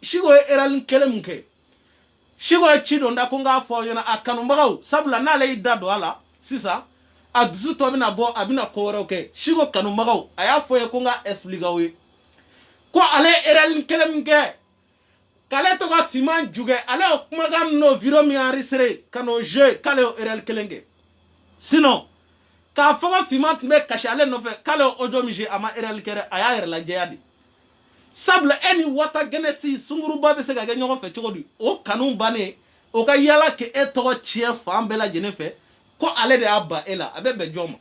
shigo eralin kelemke shigo chido nda kunga fo yana akanu mbagaw sabla na lay dado ala sisa adzu to bina bo abina koro ke shigo kanu mbagaw aya fo ye kunga explicawe ko ale eralin kelemke kale to ga fiman juge ale kumagam no viro mi enregistré kano je kale eral kelenge sinon ka fogo fiman me kashale no fe kale ojo mi je ama eral kere aya er la jeyadi sable eni wata genesi sunguru babe se ga nyogo fe chogodi o kanun bane o ka yala ke eto chie fambela jenefe ko ale de abba ela abebe joma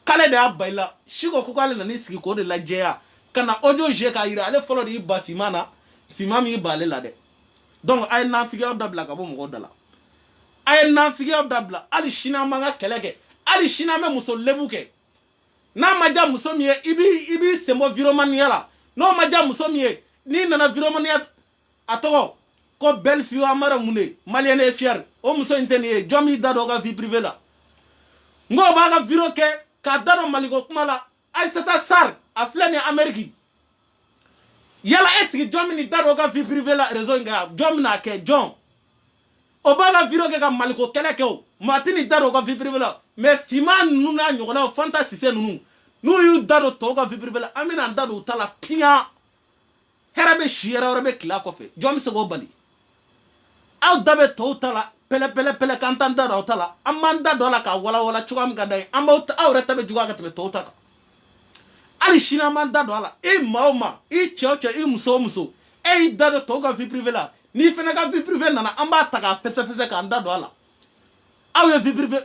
kale de abba ela shigo ko kale na nisiki ko de la jeya kana ojo je ka ira ale folo di ba fimana fimami balé la de donc ay na figure dabla ka bo mo dala ay na figure dabla ali shina manga kelege ali shina me muso lebuke na maja muso miye ibi sembo viromania no maja muso miye ni nana viromania atoko ko belle fille amara mune malien e fier o muso inteni jomi dado ga vie privée la ngo ba ga viroke ka dado maliko kumala ay sata sar aflani ameriki yala esiki jomini daro ga vie privée la réseau nga jomna ke jom obaga viro ke ga maliko keleke o matini daro ga vie privée la mais fiman nuna nyogona fantasy se nunu nu yu daro to ga vie privée la amina daro tala pinya herabe shiera orebe kila kofe jom se go bali aw dabe to tala pele kantan daro tala amanda dola ka wala chugam ga dai amba aw retabe juga ga tebe to taka ali shina man dado ala e maoma e chocho e muso e dado to ga vie privée la ni fena ga vie privée nana amba taka fese ka dado ala aw ye vie privée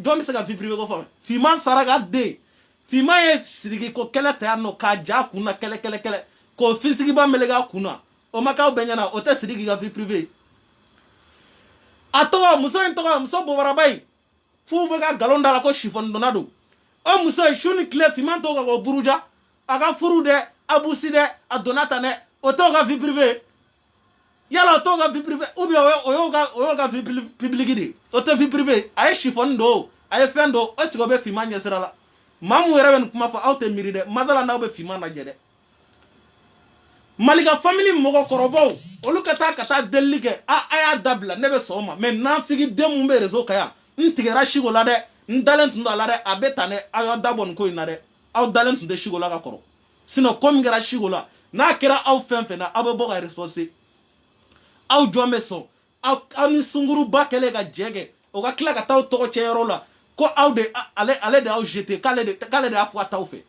jom se ga vie privée ko fa fi man saraga de fi man ye sirigi ko kele ta no ka ja kuna kele ko fisigi ba melega kuna o maka benyana o te sirigi ga vie privée ato muso bo barabai fu be ga galonda la ko chiffon donado o muso shuni kle fiman to ga buruja aga furu de abusi de adonata ne o to ga vie privée yala to ga vie privée ou bien o ga vie publique di o to vie privée ay chiffon do ay fendo o sti go be fiman yesra la mamu rewen kuma fa auto miride madala na be fiman na jede malika family mogo korobo olu kata delige aya dabla nebe soma mais na figi demu be rezo kaya ntigera shigo la de ndalen tunda la de abetane ayo dabon ko ina de aw dalen tunde shigo la ka koro sino kom ngera shigo la na kira aw fenfe na abo boga response aw jome so aw ni sunguru bakele ga jege o ga kila ka taw to chero la ko aw de ale de aw jeter kale de afwa taw fe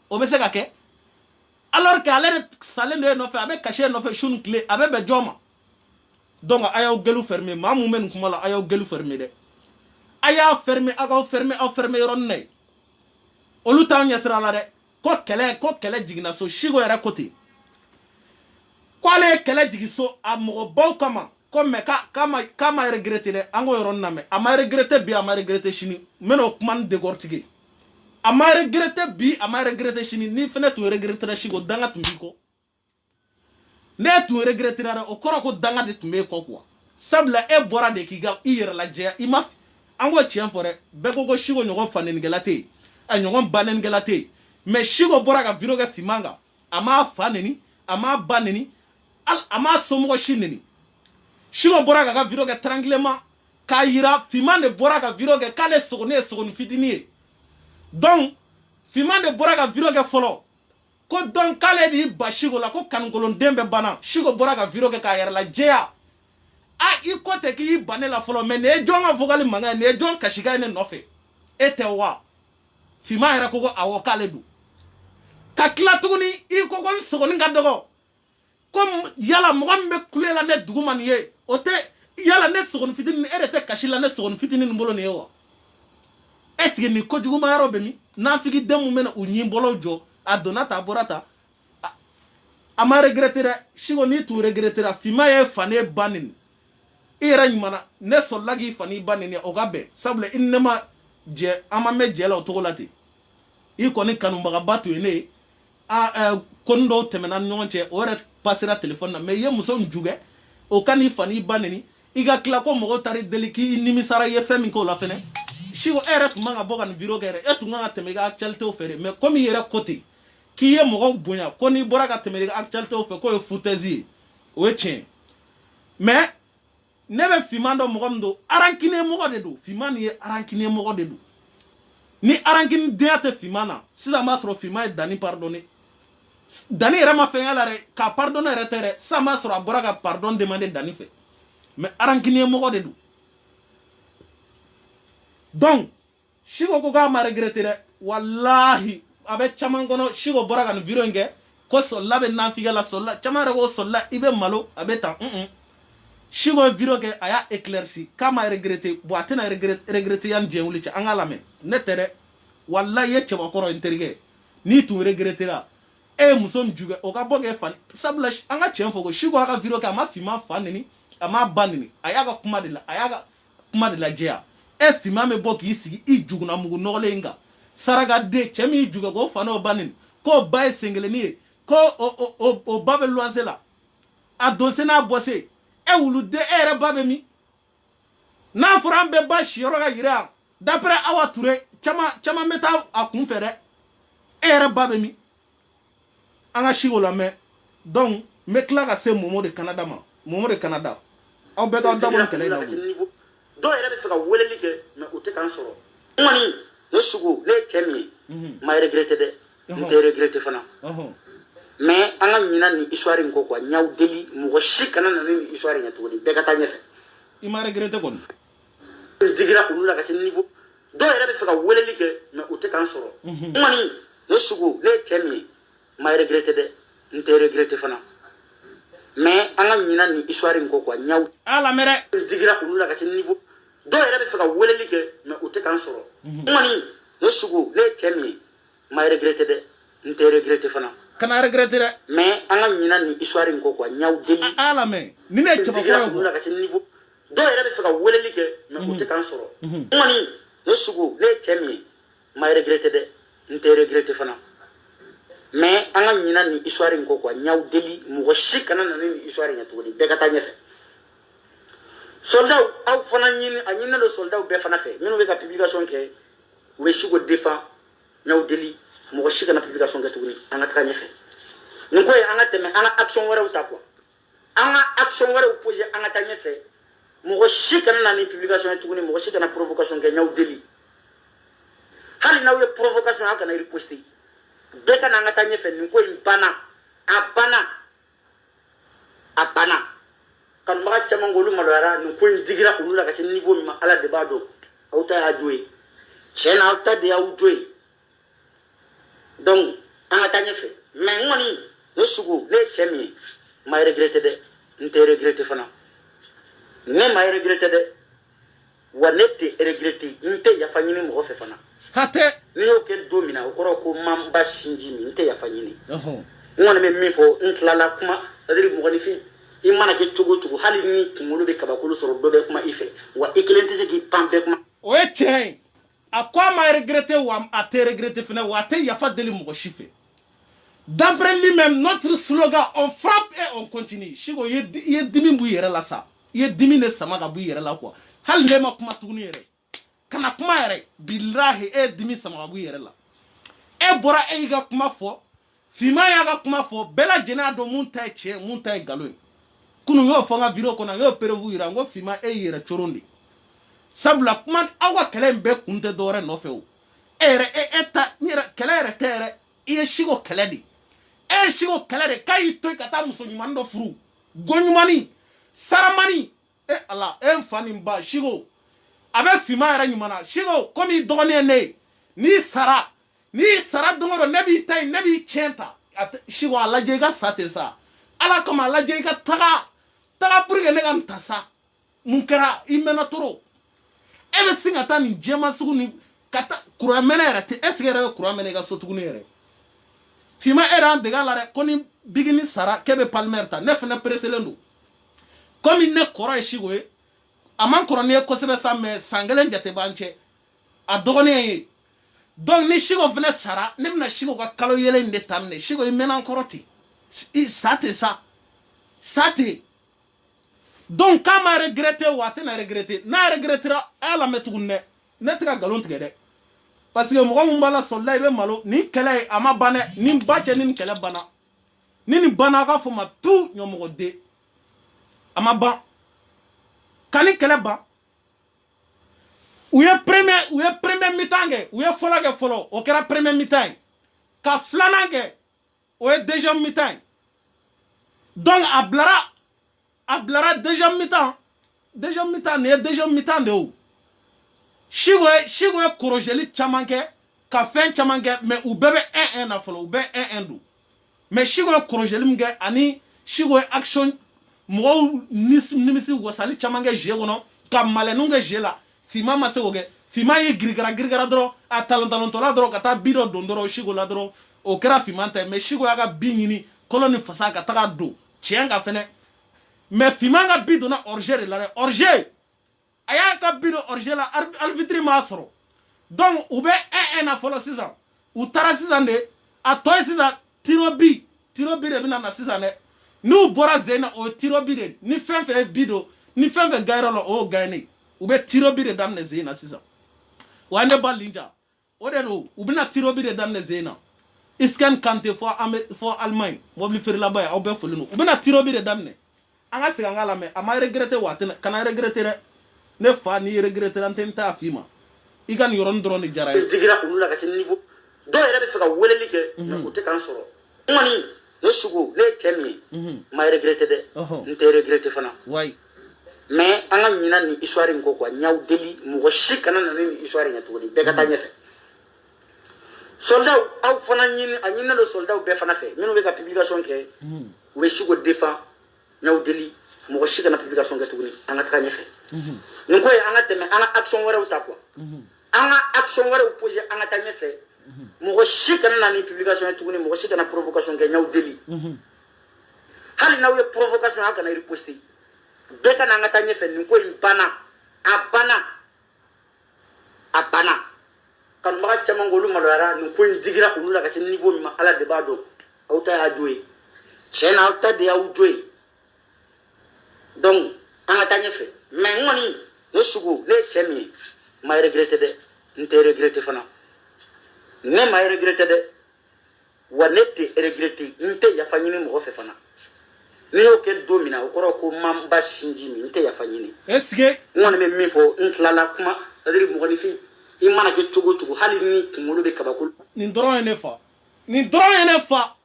o be se ka ke alors que ale salendo no fe abe caché no fe shun clé abe be joma donc ayaw gelu fermé mamu men kuma la ayaw gelu fermé de aya fermé agaw fermé ronne olu taw nyesra la de ko kele jigna so shigo era côté ko ale kele jigiso amogo baw kama ko me kama regretter de ango ronna me ama regretter bi ama regretter shini meno kuman de gortige ama regretter shini ni fene tu regretter shigo danga tumbiko ne tu regretter ara okoro ko danga de tumbe ko kwa sabla e bora de kiga iyere la je ima ango chien fore bego go shigo nyogo fanen gelate a nyogo banen gelate me shigo bora ga viro ga timanga ama faneni ama baneni ama somo shineni shigo bora ga viro ga tranquillement ka yira fimande bora ga viro ga kale sogoni fitini donc fimande bora ga viro ga folo ko donc kale di bashigo la ko kangolon dembe bana shigo bora ga viro ga ka yara la jeya ikote ki bane la folo mais ne jonga vogali manga ne jon kashiga ne nofe etewa fima era ko awo kale du ka kila tuguni iko ko sogoni ngadogo kom yala mo gambe kulela ne duguman ye ote yala ne sogoni fitini erete kashila ne sogoni fitini mbolo ne yo eske ni ko juguma yaro be mi na figi demu mena unyi mbolo jo adonata borata ama regretter shigo ni tu regretter fima ye fane banin ira nyimana ne solagi fani banin ogabe sable inema je ama me jela otogolati iko ni kanu mbaga batu ene kondo temena nyonche ore pasira telephone na me ye muso njuge o kani fani banini iga kila ko mogo tari deliki nimi sara ye femi ko la fene shigo eret manga bogan viro gere etu nganga temega chelte ofere me komi yere koti k'i ye mɔgɔw bonya ko n'i bɔra ka tɛmɛ actualité fɛ k'o ye foutaise o ye tiɲɛ mais ne bɛ Fiman dɔn mɔgɔ min don arankine mɔgɔ de don Fiman nin ye arankine mɔgɔ de don ni arankine denya tɛ Fiman na sisan b'a sɔrɔ Fiman ye Dani pardonné Dani yɛrɛ ma fɛn y'a la dɛ k'a pardonné yɛrɛ tɛ dɛ sisan b'a sɔrɔ a bɔra ka pardon demander Dani fɛ mais arankine mɔgɔ de don donc Chico ko k'a ma regretter dɛ wallahi a bɛ caman kɔnɔ Chico bɔra ka nin video in kɛ ko sɔlila bɛ nafigiya la sɔlila caman yɛrɛ ko sɔlila i bɛ malo a bɛ tan Chico ye video kɛ a y'a éclairci k'a ma regretter bon a tɛna regretter yanni diɲɛ wuli cɛ an k'a lamɛn ne tɛ dɛ wallahi i ye cɛbakɔrɔ n terikɛ n'i tun regrettera e ye muso min jugɛ o ka bɔ k'e fa sabula an ka tiɲɛ fɔ ko Chico y'a ka video kɛ a ma Fiman fa neni a ma ba neni a y'a ka kuma de la a y'a ka kuma de lajɛya e Fiman bɛ bɔ k'i sigi i juguna mugu nɔgɔlen in kan sarakaden cɛ min y'i jugɛ k'o fa n'o ba neni k'o ba ye senkelennin ye ko o ba bɛ luwanse la a donse n'a bɔse e wuluden e yɛrɛ ba bɛ min n'a fɔra an bɛɛ ba siyɔrɔ ka yira yan d'après Awa Ture caman bɛ taa a kun fɛ dɛ e yɛrɛ ba bɛ min an ka Chico lamɛn donc n bɛ tila ka se Momo de Canada ma Momo de Canada aw bɛɛ k'aw dabɔ kɛlɛ in na dɔw yɛrɛ bɛ fɛ ka weleli kɛ mais u tɛ k'an sɔrɔ n kɔni ne Chico ne ye cɛ min ye ma regretter dɛ n tɛ regretter fana mais an ka ɲina nin histoire in kɔ quoi ɲaw deli mɔgɔ si kana na nin histoire in ɲɛ tuguni bɛɛ ka taa ɲɛfɛ i ma regretter kɔni n digira olu la ka se niveau dɔw yɛrɛ bɛ fɛ ka weleli kɛ mais u tɛ k'an sɔrɔ n kɔni ne Chico ne ye cɛ min ye ma regretter dɛ n tɛ regretter fana mais an ka ɲina nin histoire in kɔ quoi ɲaw ala mɛrɛ n digira olu la ka se niveau dɔw yɛrɛ bɛ fɛ ka weleli kɛ mais u tɛ k'an sɔrɔ n kɔni ne Chico ne ye cɛ min ye ma regretter dɛ n tɛ regretter fana kana regretter dɛ mais an ka ɲina nin histoire in kɔ quoi ɲaw deli ala mɛ ni ne ye cɛbakɔrɔ olu la ka se niveau dɔw yɛrɛ bɛ fɛ ka weleli kɛ mais u tɛ k'an sɔrɔ n kɔni ne Chico ne ye cɛ min ye ma regretter dɛ n tɛ regretter fana mais an ka ɲina nin histoire in kɔ quoi ɲaw deli mɔgɔ si kana na nin histoire in ɲɛ tuguni bɛɛ ka taa ɲɛfɛ soldat aw fana ɲini a ɲininen don soldat bɛɛ fana fɛ minnu bɛ ka publication kɛ u bɛ Chico défend ɲaw deli mɔgɔ si kana publication kɛ tuguni an ka taga ɲɛfɛ nin ko ye an ka tɛmɛ an ka action wɛrɛw ta quoi an ka action wɛrɛw poser an ka taa ɲɛfɛ mɔgɔ si kana na nin publication ye tuguni mɔgɔ si kana provocation kɛ ɲaw deli hali n'aw ye provocation aw kana riposter bɛɛ ka na an ka taa ɲɛfɛ nin ko in banna a banna kanubaga caman k'olu maloyara nin ko in digira olu la ka se niveau min ma ala de b'a dɔn aw ta y'a jo ye tiɲɛ na aw ta de y'aw jo ye donc an ka taa ɲɛfɛ mais n kɔni ne Chico ne ye cɛ min ye ma regretter dɛ n tɛ regretter fana ne ma regretter dɛ wa ne tɛ regretter n tɛ yafa ɲini mɔgɔ fɛ fana hatɛ n'i y'o kɛ don min na o kɔrɔ ko man ba sinji min n tɛ yafa ɲini n kɔni bɛ min fɔ n tilala kuma c'est-à-dire mɔgɔninfin i mana kɛ cogo o cogo hali ni kunkolo bɛ kabakolo sɔrɔ dɔ bɛ kuma i fɛ wa i kelen tɛ se k'i pan bɛɛ kuma o ye tiɲɛ ye a ko a ma regretter wa a tɛ regretter fana wa a tɛ yafa deli mɔgɔ si fɛ d'après lui-même notre slogan on frappe et on continue Chico i ye dimi b'i yɛrɛ la sa i ye dimi de sama ka b'i yɛrɛ la quoi hali ne ma kuma tuguni yɛrɛ kana kuma yɛrɛ bilahi e ye dimi sama ka b'i yɛrɛ la e bɔra e y'i ka kuma fɔ Fiman y'a ka kuma fɔ bɛɛ lajɛlen y'a dɔn mun ta ye tiɲɛ mun ta ye nkalon ye kunun y'o fɔ n ka video kɔnɔ n y'o preuve yira n ko Fiman e y'i yɛrɛ coron de sabula kuma aw ka kɛlɛ in bɛɛ kun tɛ dɔwɛrɛ nɔfɛ o e yɛrɛ e ta kɛlɛ yɛrɛ tɛ yɛrɛ i ye Chico kɛlɛ de e ye Chico kɛlɛ de k'a y'i to yen ka taa muso ɲumanin dɔ furu gɔɲumanin saramani e ala e n fa nin ba Chico a bɛ Fiman yɛrɛ ɲuman na Chico komi i dɔgɔnin ye ne ye n'i sara don o don ne b'i ta yen ne b'i tiɲɛ ta Chico a lajɛ i ka sa ten sa ala kama a lajɛ i ka taga pour que ne ka n ta sa mun kɛra i mɛnna trop e bɛ sin ka taa nin jɛman sugu ni ka taa kuran mɛnɛ yɛrɛ tɛ est ce que yɛrɛ bɛ kuran mɛnɛ i ka so tuguni yɛrɛ Fiman e y'an dege a la dɛ ko ni bigini sara k'e bɛ Palmer ta ne fana pereselen don komi ne kɔrɔ ye Chico ye a man kɔrɔ ni ye kosɛbɛ sa mais san kelen jate b'an cɛ a dɔgɔnin ye donc ni Chico fana sara ne bɛna Chico ka kalo yɛlɛ in de ta minɛ Chico i mɛnna n kɔrɔ ten sa ten sa ten donc k'a ma regretter wa a tɛna regretter n'a regrettera a y'a lamɛn tuguni dɛ ne tɛ ka nkalon tigɛ dɛ parce que mɔgɔ mun b'a la soldat i bɛ malo ni kɛlɛ ye a ma ban dɛ ni ba cɛ ni kɛlɛ banna ni nin banna a ka fɔ ma tout ɲɔmɔgɔ den a ma ban ka ni kɛlɛ ban u ye premier mi-temps kɛ u ye fɔlɔ kɛ fɔlɔ o kɛra premier mi-temps ye ka filanan kɛ o ye deuxième mi-temps ye donc a bilara deuxième mi-temps nin ye deuxième mi-temps de o Chigo ye korojeli caman kɛ ka fɛn caman kɛ mais u bɛɛ bɛ 1-1 na fɔlɔ u bɛɛ 1-1 don mais Chigo ye korojeli min kɛ ani Chigo ye action mɔgɔw nimisi wasali caman kɛ jeu kɔnɔ ka malɛninw kɛ jeu la Fima ma se k'o kɛ Fima ye girigara dɔrɔn a talon-talontɔla dɔrɔn ka taa bi dɔ don dɔrɔn Chigo la dɔrɔn o kɛra Fima ta ye mais Chigo y'a ka bi ɲini kɔlɔ ni fasa ka taga don tiɲɛ ka fɛnɛ mais Fima ka bi donna hors-jeu de la dɛ hors-jeu a y'a ka bi don hors-jeu la arbitre m'a sɔrɔ donc u bɛ 1-1 na fɔlɔ sisan u taara sisan de a tɔ ye sisan tiro bi de bɛna na sisan dɛ n'u bɔra zen na o ye tiro bi de ni fɛn fɛn ye bi don ni fɛn fɛn gagner la o y'o gagner u bɛ tiro bi de daminɛ zen na sisan wa ne ba linja o de don u bɛna tiro bi de daminɛ zen na Isken Kante fɔ Allemagne mobili feerelaba ye aw bɛɛ foli don u bɛna tiro bi de daminɛ an ka segin an ka lamɛn a ma regretter waati kana regretter dɛ ne fa ni regretter an tɛ n t'a f'i ma i ka nin yɔrɔnin dɔrɔn de diyara ye digira olu la ka se niveau dɔw yɛrɛ bɛ fɛ ka weleli kɛ mais o tɛ k'an sɔrɔ n kɔni ne sugu ne ye cɛ min ye ma regretter dɛ n tɛ regretter fana mais an ka ɲina nin histoire in kɔ quoi ɲaw deli mɔgɔ si kana na nin histoire in kɛ tuguni bɛɛ ka taa ɲɛfɛ soldat aw fana ɲini a ɲininen don soldat bɛɛ fana fɛ minnu bɛ ka publication kɛ u bɛ Chigo défend ɲaw deli mɔgɔ si kana publication kɛ tuguni an ka taga ɲɛfɛ nin ko ye an ka tɛmɛ an ka action wɛrɛw ta quoi an ka action wɛrɛw poser an ka taa ɲɛfɛ mɔgɔ si kana na ni publication ye tuguni mɔgɔ si kana provocation kɛ ɲaw deli hali n'aw ye provocation aw kana riposter bɛɛ ka na an ka taa ɲɛfɛ nin ko in banna a banna kanubaga caman k'olu maloyara nin ko in digira olu la ka se niveau min ma ala de b'a dɔn aw ta y'a jo ye tiɲɛ na aw ta de y'aw jo ye donc an ka taa ɲɛfɛ mais n kɔni ne sugu ne ye cɛ min ye ma regretter dɛ n tɛ regretter fana ne ma regretter dɛ wa ne tɛ regretter n tɛ yafa ɲini mɔgɔ fɛ fana n'i y'o kɛ don min na o kɔrɔ ko man ba sinji min n tɛ yafa ɲini n kɔni bɛ min fɔ n tilala kuma c'est-à-dire mɔgɔninfin i mana kɛ cogo o cogo hali ni kunkolo bɛ kabako nin dɔrɔn ye ne fa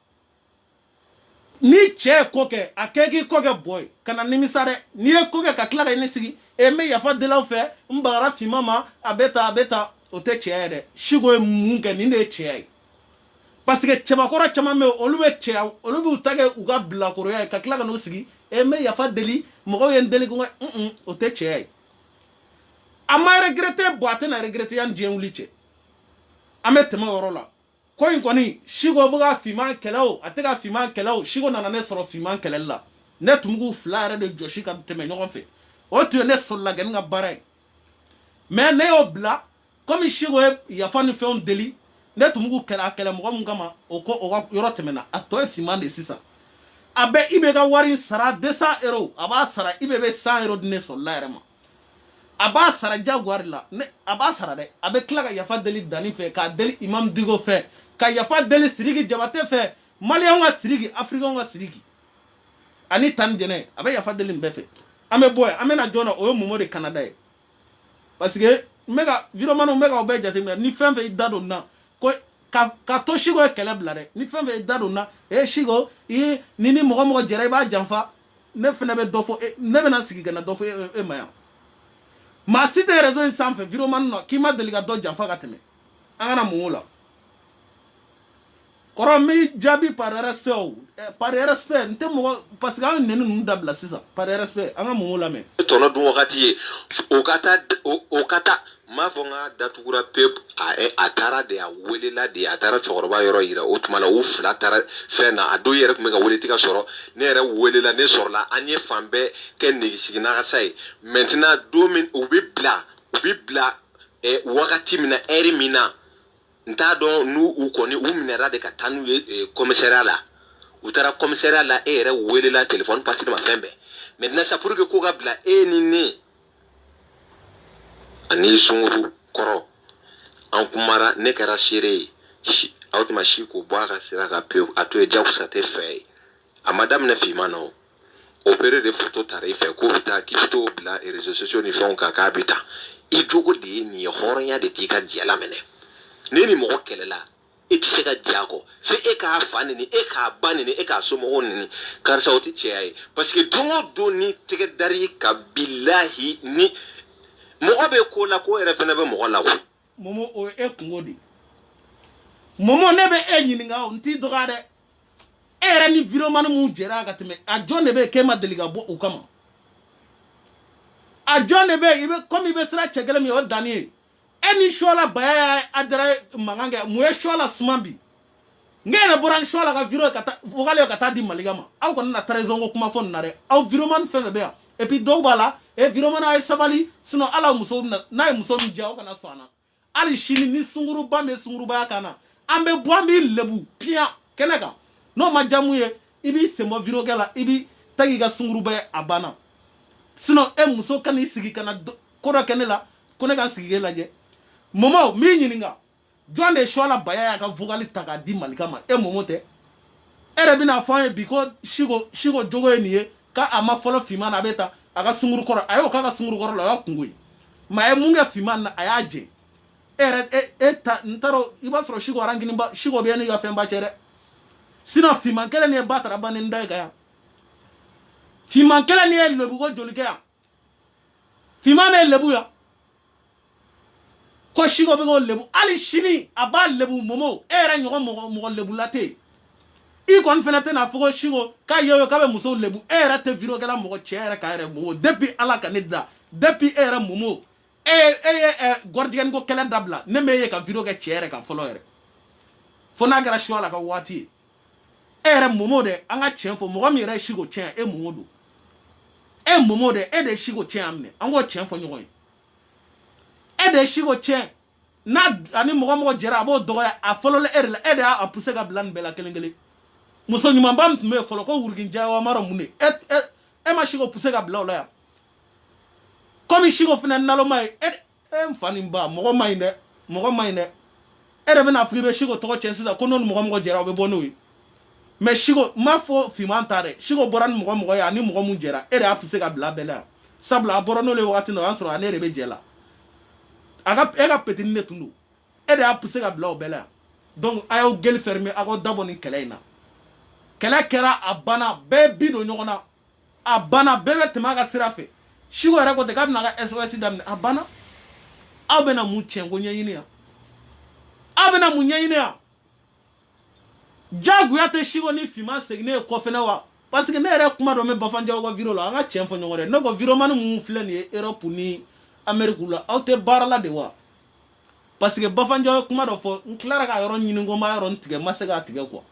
ni cɛ ye ko kɛ a kɛ k'i ko kɛ bɔ ye ka na nimisa dɛ n'i ye ko kɛ ka tila ka ne sigi n bɛ yafa deli aw fɛ n bagara Fima ma a bɛ tan o tɛ tiɲɛ ye dɛ Chigo ye mun kɛ nin de ye tiɲɛ ye parce que cɛbakɔrɔ caman bɛ yen olu bɛ cɛya olu b'u ta kɛ u ka bilakoroya ye ka tila ka n'u sigi n bɛ yafa deli mɔgɔw ye n deli ko o tɛ tiɲɛ ye a ma regretter bon a tɛna regretter yanni diɲɛ wuli cɛ an bɛ tɛmɛ o yɔrɔ la ko in kɔni Chigo bɛ ka Fima kɛlɛ o a tɛ ka Fima kɛlɛ o Chigo nana ne sɔrɔ Fima kɛlɛli la ne tun b'u fila yɛrɛ de jɔsi ka tɛmɛ ɲɔgɔn fɛ o tun ye ne sɔrɔla kɛ ne ka baara ye mais ne y'o bila komi Chigo ye yafa ni fɛnw deli ne tun b'u kɛlɛ a kɛlɛ mɔgɔ mun kama o ka yɔrɔ tɛmɛna a tɔ ye Fima de sisan a bɛ Ibe ka wari sara 200 € a b'a sara Ibe bɛ 100 € di ne sɔrɔla yɛrɛ ma a b'a sara jaguari la a b'a sara dɛ a bɛ tila ka yafa deli Dani fɛ k'a deli Imam Digo fɛ ka yafa deli Sidiki Jabate fɛ Maliyɛnw ka Sidiki Africains ka Sidiki ani Tani Jɛnɛ a bɛ yafa deli nin bɛɛ fɛ an bɛ bɔ yen an bɛ na jɔn na o ye Momo de Canada ye parce que n bɛ ka videoman n bɛ ka o bɛɛ jateminɛ ni fɛn fɛn i da don na ko ka to Chigo ye kɛlɛ bila dɛ ni fɛn fɛn i da don na Chigo ni mɔgɔ jɛra i b'a janfa ne fɛnɛ bɛ dɔ fɔ ne bɛna sigi ka na dɔ fɔ e ma yan maa si tɛ réseau in sanfɛ videoman na k'i ma deli ka dɔ janfa ka tɛmɛ an kana mun o la kɔrɔ n b'i jaabi par respect o par respect n tɛ mɔgɔ parce que an ye nɛni ninnu dabila sisan par respect an ka mun o lamɛn. tɔnɔ dun wagati ye o ka taa n m'a fɔ n ka datugura pepu a taara de a welela de a taara cɛkɔrɔba yɔrɔ yira o tuma la u fila taara fɛn na a dɔw yɛrɛ tun bɛ ka weleti ka sɔrɔ ne yɛrɛ welela ne sɔrɔla an ye fan bɛɛ kɛ negesigi n'agasa ye maintenant don min u bɛ bila wagati min na ɛri min na n t'a dɔn n'u kɔni u minɛra de ka taa n'u ye commissariat la u taara commissariat la e yɛrɛ welela téléphone passer ma fɛn bɛɛ maintenant c'est pour que ko ka bila e ni ne ani Sunguru kɔrɔ an kumara ne kɛra seere ye aw tuma si ko bɔ a ka sira ka pewu a to ye jagosa tɛ fɛ ye a ma daminɛ finman na o opéré de photo tara i fɛ k'o bɛ taa k'i bɛ t'o bila réseaux sociaux ni fɛnw kan k'a bɛ taa i jogo de ye nin ye hɔrɔnya de t'i ka diɲɛ laminɛ ne ni mɔgɔ kɛlɛla e tɛ se ka diya kɔ fo e k'a fa nini e k'a ba nini e k'a somɔgɔw nini karisa o tɛ tiɲɛ ye parce que don o don ni tɛgɛ dari ka bilahi ni mɔgɔ bɛ ko la ko yɛrɛ fana bɛ mɔgɔ la o. Momo o e kungo di Momo ne bɛ e ɲininka o n t'i dɔgɔya dɛ e yɛrɛ ni viromani mun jɛra ka tɛmɛ a jɔn de bɛ k'e ma deli ka bɔ o kama a jɔn de bɛ i bɛ komi i bɛ sira cɛ kelen min o danni ye e ni suwala baya y'a adara mankan kɛ mun ye suwala suman bi n yɛrɛ bɔra ni suwala ka viro ka taa vokale ka taa di Maliga ma aw kɔni na trahison ko kuma fɔ nin na dɛ aw viromani fɛn fɛn bɛ yan et puis dɔw b'a la e viromani a ye sabali sinon ala muso n'a ye muso min diya aw kana sɔn a na hali sini ni sunguruba bɛ sungurubaya kan na an bɛ bɔ an b'i lebu piyan kɛnɛ kan n'o ma diya mun ye i b'i sen bɔ virokɛ la i b'i ta k'i ka sungurubaya a banna sinon e muso ka n'i sigi ka na ko dɔ kɛ ne la ko ne ka sigi k'e lajɛ Momo min ɲininka jɔn de ye suwala baya y'a ka vokali ta k'a di Malika ma e Momo tɛ e yɛrɛ bɛna fɔ an ye bi ko siko jogo ye nin ye k'a ma fɔlɔ finman na a bɛ ta a ka sunguru kɔrɔ a y'o k'a ka sunguru kɔrɔ la o y'a kungo ye mais a ye mun kɛ finman na a y'a jɛ e yɛrɛ n t'a dɔn i b'a sɔrɔ siko arankini ba siko bɛ n'i ka fɛn ba cɛ dɛ sinon finman kelen ni ye ba tara ba ni n da ye ka yan finman kelen ni ye lebu ko joli kɛ yan finman bɛ lebu yan ko siko bɛ k'o lebu hali sini a b'a lebu Momo e yɛrɛ ɲɔgɔn mɔgɔ lebula tɛ yen i kɔni fana tɛna fɔ ko siko k'a ye o k'a bɛ musow lebu e yɛrɛ tɛ video kɛla mɔgɔ cɛ yɛrɛ k'a yɛrɛ Momo depuis ala ka ne da depuis e yɛrɛ Momo e ye gɔrɔdigɛni ko kɛlɛ dabila ne m'e ye ka video kɛ cɛ yɛrɛ kan fɔlɔ yɛrɛ fo n'a kɛra suwala ka waati ye e yɛrɛ Momo dɛ an ka tiɲɛ fɔ mɔgɔ min yɛrɛ ye siko tiɲɛ e Momo don e Momo dɛ e de ye siko tiɲɛ an minɛ an k'o tiɲɛ fɔ ɲɔgɔn ye e de ye siko tiɲɛ n'a ani mɔgɔ jɛra a b'o dɔgɔya a fɔlɔla e de la e de y'a poussé ka bila nin bɛɛ la kelen kelen muso ɲumanba min tun bɛ yen fɔlɔ ko wurugin wa mara mun de e ma siko poussé ka bila o la yan komi siko fana naloma ye e n fa nin ba mɔgɔ ma ɲi dɛ mɔgɔ ma ɲi dɛ e de bɛna fɔ i bɛ siko tɔgɔ tiɲɛ sisan ko n'o ni mɔgɔ jɛra o bɛ bɔ n'o ye mais siko n m'a fɔ finman ta dɛ siko bɔra ni mɔgɔ ye ani mɔgɔ mun jɛra e de y'a poussé ka bila bɛɛ la yan sabula a bɔra n'olu ye wagati min na o y'a sɔrɔ ale de bɛ jɛ la e ka petini de tun don e de y'a poussé ka bila o bɛɛ la yan donc a y'aw geli fermer a k'aw dabɔ nin kɛlɛ in na kɛlɛ kɛra a banna bɛɛ bi don ɲɔgɔn na a banna bɛɛ bɛ tɛmɛ a ka sira fɛ siko yɛrɛ ko ten k'a bɛna a ka SOS daminɛ a banna aw bɛna mun tiɲɛ ko ɲɛɲini yan aw bɛna mun ɲɛɲini yan jagoya tɛ siko ni finman seginnen ye kɔ fɛnɛ wa parce que ne yɛrɛ kuma dɔ mɛn Bafanjaw ka video la an ka tiɲɛ fɔ ɲɔgɔn dɛ ne ko viromani mun filɛ nin ye Europe ni Amérique la aw tɛ baara la de wa parce que Bafanjaw ye kuma dɔ fɔ n tilara ka yɔrɔ ɲini ko n b'a yɔrɔ tigɛ n ma se k'a tigɛ quoi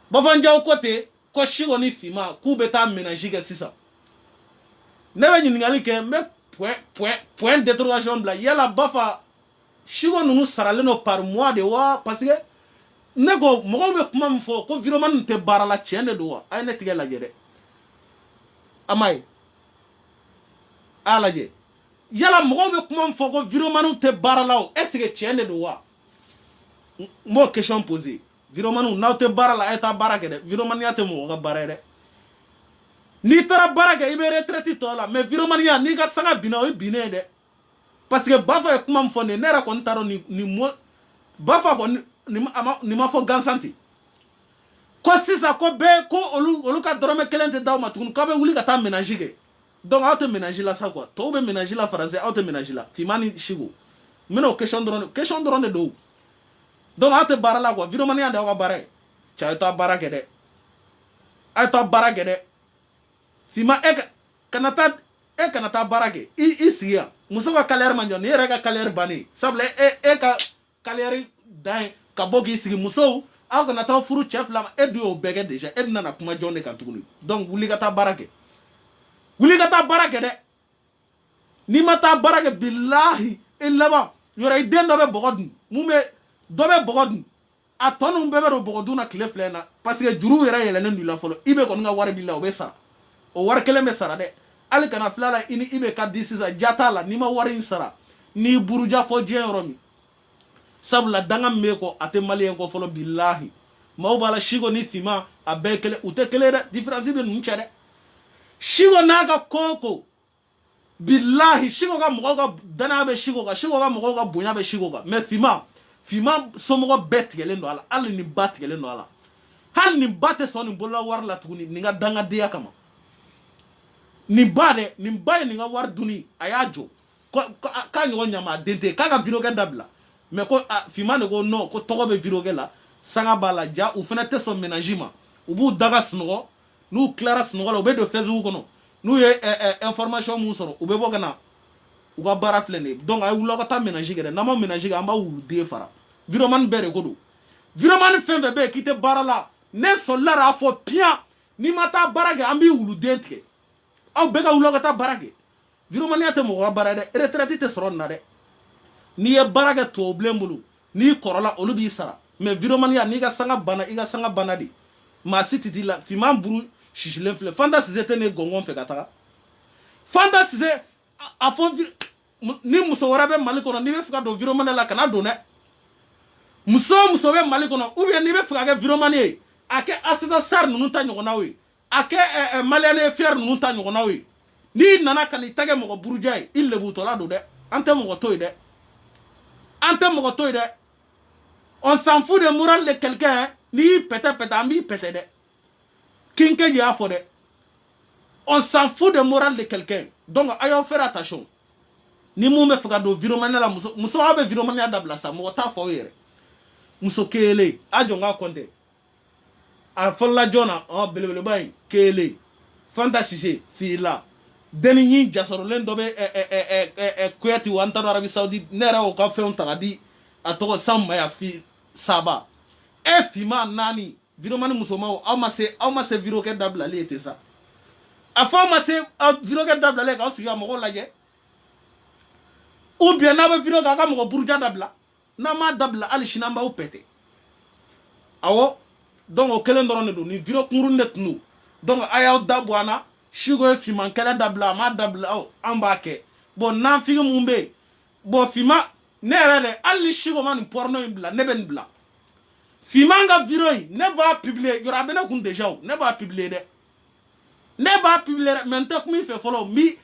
Bafanjaw ko ten ko siko ni finman k'u bɛ taa ménage kɛ sisan ne bɛ ɲininkali kɛ n bɛ point d'interrogation bila yala Bafa siko ninnu saralen don par mois de wa parce que ne ko mɔgɔw bɛ kuma min fɔ ko viromani tɛ baara la tiɲɛ de don wa a ye ne tigɛ lajɛ dɛ a ma ye a y'a lajɛ yala mɔgɔw bɛ kuma min fɔ ko viromani tɛ baara la o est ce que tiɲɛ de don wa n b'o question poser viromani n'aw tɛ baara la a ye taa baara kɛ dɛ viromaniya tɛ mɔgɔ ka baara ye dɛ n'i taara baara kɛ i bɛ retraite tɔ la mais viromaniya n'i ka sanga binna o ye binnen ye dɛ parce que Bafa ye kuma min fɔ nin ye ne yɛrɛ kɔni t'a dɔn nin mot Bafa kɔni nin ma fɔ gansan ten ko sisan ko bɛɛ ko olu ka dɔrɔmɛ kelen tɛ d'aw ma tuguni k'aw bɛ wuli ka taa ménage kɛ donc aw tɛ ménage la sa quoi tɔw bɛ ménage la français aw tɛ ménage la finman ni siko n bɛna o question dɔrɔn de don donc aw tɛ baara la quoi viromaniya de y'aw ka baara ye cɛ a ye taa baara kɛ dɛ a ye taa baara kɛ dɛ finman e kana taa baara kɛ i sigi yan muso ka carrière man jɔ nin yɛrɛ ka carrière bannen sabula e ka carrière dan ye ka bɔ k'i sigi musow aw kana taa furu cɛ fila ma e dun y'o bɛɛ kɛ déjà e bɛna na kuma jɔn de kan tuguni donc wuli ka taa baara kɛ wuli ka taa baara kɛ dɛ n'i ma taa baara kɛ bilahi i laban yɔrɔ i den dɔ bɛ bɔgɔ dun mun bɛ dɔ bɛ bɔgɔ dun a tɔ ninnu bɛɛ bɛ don bɔgɔ dun na tile fila in na parce que juru yɛrɛ yɛlɛnnen don i la fɔlɔ i bɛ kɔni ka wari b'i la o bɛ sara o wari kelen bɛ sara dɛ hali kana fila la i ni i bɛ ka di sisan ja t'a la n'i ma wari in sara n'i buruja fɔ diɲɛ yɔrɔ min sabula danga meko ate malien ko folo billahi maw bala shigo ni fima abekele utekele difference be nchare shigo naga koko billahi shigo ga mo ga dana be shigo ga mo ga bunya be shigo ga mais fima somo betkele ndo ala al ni batkele ndo ala hal ni bate son ni bola war la tuguni ni nga danga dia kama ni bade ni baye ni nga war duni ayajo ka nyo nyama dente kaga viroge dabla mais ko fima ne go no ko togo be viroge la sanga bala ja u fena te son ménagement u bu daga snogo nu clara snogo la be do fezu ko no nu ye information mu soro u be bogana u ga bara flene donc ay wulo ko ta ménager gere na mo ménager amba wu de fara viroman bere ko do viroman fembe be kite bara la ne solara fo pia ni mata barage ambi wulu dentke aw be ka wulo ko ta barage viroman ya te mo ga bara de retraite te soro na de ni ye barage to blembulu ni korola olubi sara mais viroman ya ni ga sanga bana di ma sititi la fima buru shishilen fle fanda sizete ne gongon fe kataka fanda size afo ni muso warabe malikono ni be fuka do viroman la kana do ne muso be malikono ou bien ni be fuka ga viroman e ake asita sar nunu ta nyogona we ake maliane fier nunu ta nyogona we ni nana kan itage mo burujai ille butola do de ante mo toy de on s'en fout de moral de quelqu'un ni pète ambi pète de kinke ya fo de on s'en fout de moral de quelqu'un donc ayo faire attention ni mu me fuka do viromane la muso abe viromane adabla sa mo ta fo yere muso kele ajo nga konte a folla jona o belebele bay kele fantasise fila deni yin jasoro len dobe kuyati wanta Arabie Saoudite nera o ka fe on tagadi atoko samma ya fi saba fima nani viromani musoma aw ma se viroke dabla le te sa afa ma se viroke dabla le ka o siga mo laje ou bien na ba viroke ka mo burja dabla na ma dabla al shinamba o pete awo donc o kelen dorone do ni viro kurundet nu donc ayaw dabwana shigo fima kala dabla ma dabla o ambake bon nan fi mumbe bo fima nerele al shigo man porno bla neben bla fima nga viro ne ba publier yora bena kun déjà ne ba publier maintenant comme il fait follow mi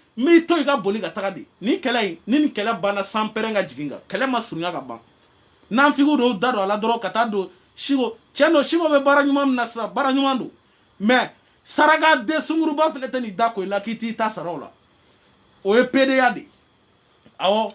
to ga boli ga tagadi ni kele bana sampere nga jiginga kele masunya ga ban nan fi go do daro ala doro kata do shigo cheno shigo be bara nyuma nasa bara nyuma ndo mais saraga de sunguru ba fenete ni dako la kiti ta sarola o e pede yadi awo